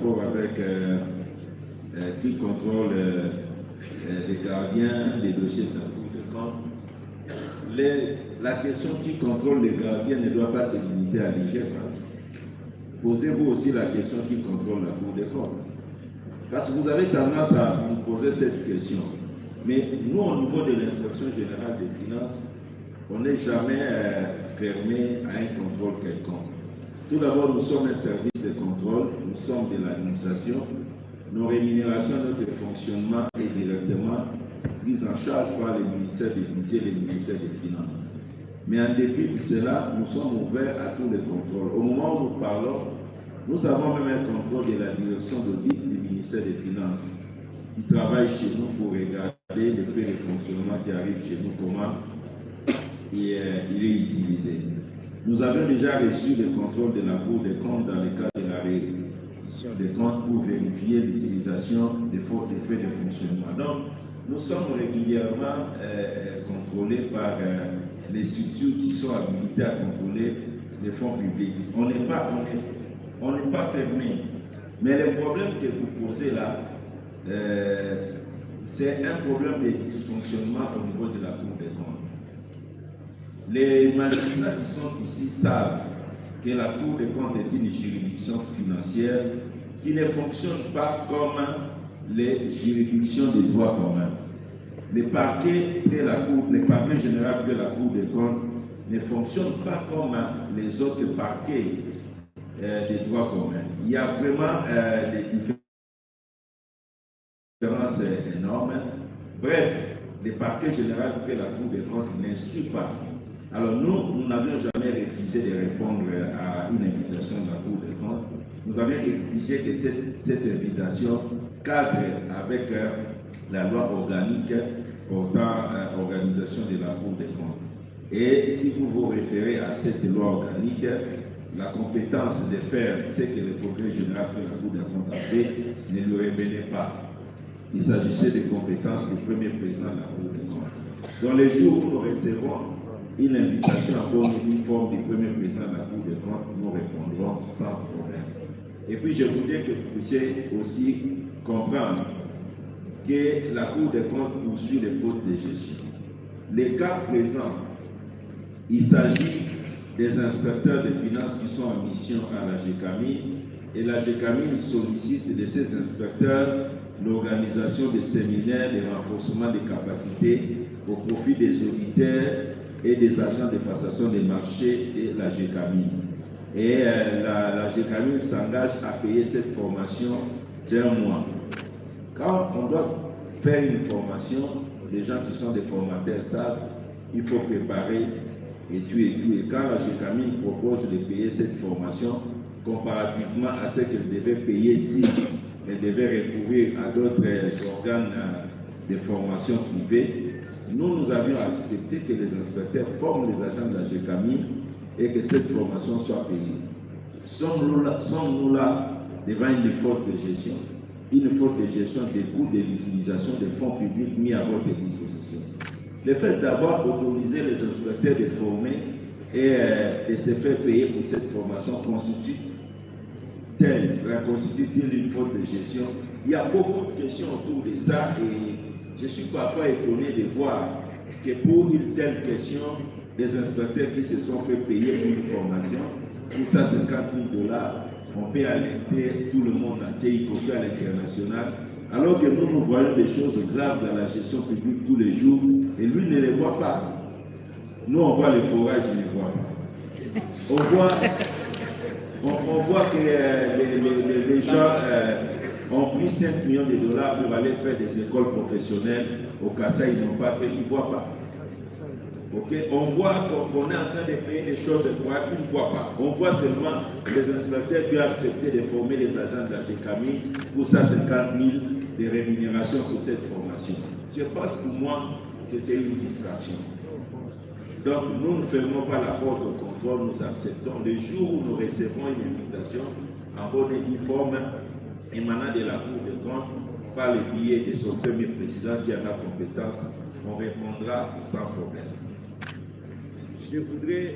rapport avec qui contrôle les gardiens des dossiers de la Cour des comptes. La question qui contrôle les gardiens ne doit pas se limiter à l'IGF. Posez-vous aussi la question qui contrôle la Cour des comptes. Parce que vous avez tendance à vous poser cette question. Mais nous, au niveau de l'inspection générale des finances, on n'est jamais fermé à un contrôle quelconque. Tout d'abord, nous sommes un service de contrôle, nous sommes de l'administration. Nos rémunérations, notre fonctionnement est directement pris en charge par le ministère des Budgets et le ministère des Finances. Mais en dépit de cela, nous sommes ouverts à tous les contrôles. Au moment où nous parlons, nous avons même un contrôle de la direction d'audit du ministère des Finances qui travaille chez nous pour regarder les faits de fonctionnement qui arrivent chez nous, comment il est utilisé. Nous avons déjà reçu le contrôle de la Cour des comptes dans le cadre de la révision des comptes pour vérifier l'utilisation des faits de fonctionnement. Donc, nous sommes régulièrement contrôlés par les structures qui sont habilitées à contrôler les fonds publics. On n'est pas fermé. Mais le problème que vous posez là, c'est un problème de dysfonctionnement au niveau de la Cour des comptes. Les magistrats qui sont ici savent que la Cour des comptes est une juridiction financière qui ne fonctionne pas comme les juridictions de droit commun. Le parquet général de la Cour des comptes ne fonctionne pas comme les autres parquets de droit commun. Il y a vraiment des différences énormes. Bref, le parquet général de la Cour des comptes n'instruit pas. Alors nous n'avions jamais refusé de répondre à une invitation de la Cour des comptes. Nous avions exigé que cette invitation cadre avec la loi organique portant organisation de la Cour des comptes. Et si vous vous référez à cette loi organique, la compétence de faire ce que le procureur général de la Cour des comptes a fait ne lui revenait pas. Il s'agissait des compétences du premier président de la Cour des comptes. Dans les jours où nous recevons une invitation à bonne forme du premier président de la Cour des comptes, nous répondrons sans problème. Et puis je voudrais que vous puissiez aussi comprendre que la Cour des comptes poursuit les fautes de gestion. Les cas présents, il s'agit des inspecteurs des finances qui sont en mission à la GECAMI, et la GECAMI sollicite de ces inspecteurs l'organisation de séminaires de renforcement des capacités au profit des auditeurs et des agents de passation des marchés de la GECAMI. Et la GECAMI s'engage à payer cette formation d'un mois. Quand on doit faire une formation, les gens qui sont des formateurs savent qu'il faut préparer et tout. Et quand la GECAMI propose de payer cette formation, comparativement à ce qu'elle devait payer si elle devait recourir à d'autres organes de formation privée, nous avions accepté que les inspecteurs forment les agents de la GECAMI et que cette formation soit payée. Sommes-nous là devant une faute de gestion? Une faute de gestion des coûts de l'utilisation des fonds publics mis à votre disposition. Le fait d'avoir autorisé les inspecteurs de former et de se faire payer pour cette formation constitue-t-il une faute de gestion? Il y a beaucoup de questions autour de ça et je suis parfois étonné de voir que pour une telle question, des inspecteurs qui se sont fait payer pour une formation, pour ça 50 000 $, on peut alerter tout le monde entier, y compris à l'international, alors que nous voyons des choses graves dans la gestion publique tous les jours, et lui ne les voit pas. Nous, on voit les forages, il ne les voit pas. On voit que les gens ont pris 5 millions de dollars pour aller faire des écoles professionnelles. Au Kassai, ils n'ont pas fait, ils ne voient pas. Okay? On voit qu'on est en train de payer des choses incroyables, ils ne voient pas. On voit seulement les inspecteurs qui ont accepté de former les agents de la GECAMI pour 150 000 de rémunération pour cette formation. Je pense pour moi que c'est une distraction. Donc nous ne fermons pas la porte au contrôle, nous acceptons. Le jour où nous recevons une invitation en bonne et due forme émanant de la Cour des comptes par le biais de son premier président qui en a compétence, on répondra sans problème. Je voudrais